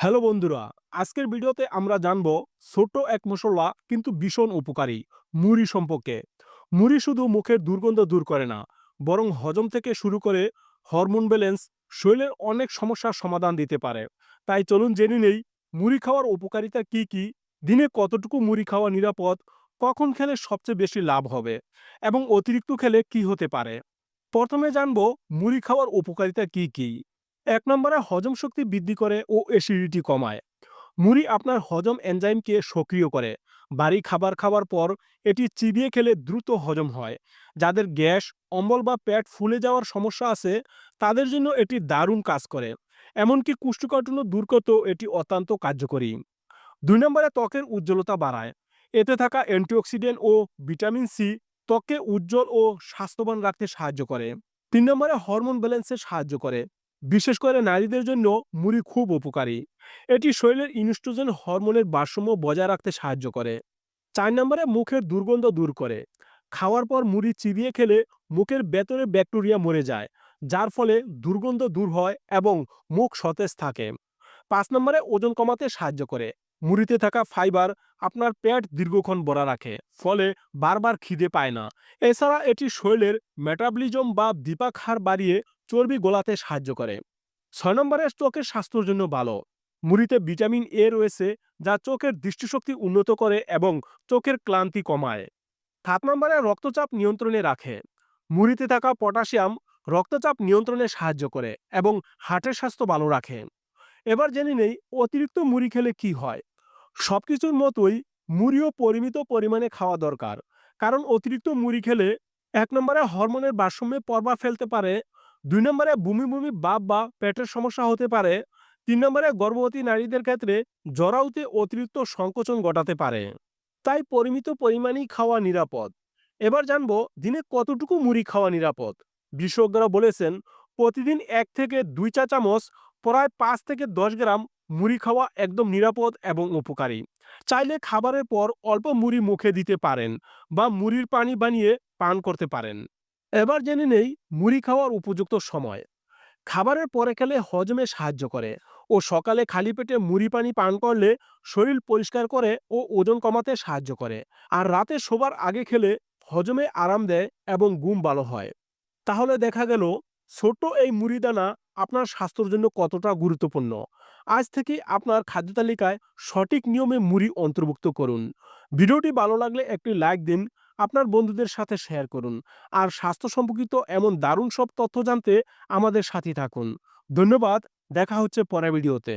Hello বন্ধুরা, আজকের ভিডিওতে আমরা জানব ছোট্ট এক মশলা কিন্তু ভীষণ উপকারী মুড়ি সম্পর্কে। মুড়ি শুধু মুখের দুর্গন্ধ দূর করে না, বরং হজম থেকে শুরু করে হরমোন ব্যালেন্স, শরীরের অনেক সমস্যার সমাধান দিতে পারে। তাই চলুন জেনে নেই মুড়ি খাওয়ার উপকারিতা কি কি, দিনে কতটুকু মুড়ি খাওয়া নিরাপদ, কখন খেলে সবচেয়ে বেশি লাভ হবে এবং অতিরিক্ত খেলে কি হতে পারে। প্রথমে জানবো মুড়ি খাওয়ার উপকারিতা কি কি। ১ নম্বরে হজম শক্তি বৃদ্ধি করে ও অ্যাসিডিটি কমায়। মুড়ি আপনার হজম এনজাইমকে সক্রিয় করে। ভারী খাবার খাওয়ার পর এটি চিবিয়ে খেলে দ্রুত হজম হয়। যাদের গ্যাস, অম্বল বা পেট ফুলে যাওয়ার সমস্যা আছে, তাদের জন্য এটি দারুণ কাজ করে। এমনকি কোষ্ঠকাঠিন্য দূর করতেও এটি অত্যন্ত কার্যকরী। ২ নম্বরে ত্বকের উজ্জ্বলতা বাড়ায়। এতে থাকা অ্যান্টিঅক্সিডেন্ট ও ভিটামিন সি ত্বককে উজ্জ্বল ও স্বাস্থ্যবান রাখতে সাহায্য করে। ৩ নম্বরে হরমোন ব্যালেন্সে সাহায্য করে। বিশেষ করে নারীদের জন্য মুড়ি খুব উপকারী। এটি শরীরের ইনস্ট্রোজেন হরমোনের ভারসাম্য বজায় রাখতে সাহায্য করে। ৪ নম্বরে মুখের দুর্গন্ধ দূর করে। খাওয়ার পর মুড়ি চিবিয়ে খেলে মুখের ভেতরে ব্যাকটেরিয়া মরে যায়, যার ফলে দুর্গন্ধ দূর হয় এবং মুখ সতেজ থাকে। ৫ নম্বরে ওজন কমাতে সাহায্য করে। মুড়িতে থাকা ফাইবার আপনার পেট দীর্ঘক্ষণ ভরা রাখে, ফলে বারবার খিদে পায় না। এছাড়া এটি শরীরের মেটাবলিজম বা দীপাক হার বাড়িয়ে চর্বি গলাতে সাহায্য করে। ৬ নম্বরে চোখের স্বাস্থ্যের জন্য ভালো। মুড়িতে ভিটামিন এ রয়েছে, যা চোখের দৃষ্টিশক্তি উন্নত করে এবং চোখের ক্লান্তি কমায়। ৭ নম্বরে রক্তচাপ নিয়ন্ত্রণে রাখে। মুড়িতে থাকা পটাশিয়াম রক্তচাপ নিয়ন্ত্রণে সাহায্য করে এবং হার্টের স্বাস্থ্য ভালো রাখে। এবার জেনে নেই অতিরিক্ত মুড়ি খেলে কি হয়। সবকিছুর মতোই মুড়িও পরিমিত পরিমাণে খাওয়া দরকার। কারণ অতিরিক্ত মুড়ি খেলে ১ নম্বরে হরমোনের ভারসাম্যে প্রভাব ফেলতে পারে। ২ নম্বরে বমি বমি ভাব বা পেটের সমস্যা হতে পারে। ৩ নম্বরে গর্ভবতী নারীদের ক্ষেত্রে জরায়ুতে অতিরিক্ত সংকোচন ঘটাতে পারে। তাই পরিমিত পরিমাণেই খাওয়া নিরাপদ। এবার জানবো দিনে কতটুকু মুড়ি খাওয়া নিরাপদ। বিশেষজ্ঞরা বলেছেন প্রতিদিন ১ থেকে ২ চা চামচ, প্রায় ৫ থেকে ১০ গ্রাম মুড়ি খাওয়া একদম নিরাপদ এবং উপকারী। চাইলে খাবারের পর অল্প মুড়ি মুখে দিতে পারেন বা মুড়ির পানি বানিয়ে পান করতে পারেন। এবার জেনে নেই মুড়ি খাওয়ার উপযুক্ত সময়। খাবারের পরে খেলে হজমে সাহায্য করে ও সকালে খালি পেটে মুড়ি পানি পান করলে শরীর পরিষ্কার করে ও ওজন কমাতে সাহায্য করে। আর রাতে শোবার আগে খেলে হজমে আরাম দেয় এবং ঘুম ভালো হয়। তাহলে দেখা গেল ছোট্ট এই মুড়িদানা আপনার স্বাস্থ্যের জন্য কতটা গুরুত্বপূর্ণ। আজ থেকে আপনার খাদ্য তালিকায় সঠিক নিয়মে মুড়ি অন্তর্ভুক্ত করুন। ভিডিওটি ভালো লাগলে একটি লাইক দিন, আপনার বন্ধুদের সাথে শেয়ার করুন। আর স্বাস্থ্য সম্পর্কিত এমন দারুণ সব তথ্য জানতে আমাদের সাথে থাকুন। ধন্যবাদ। দেখা হচ্ছে পরের ভিডিওতে।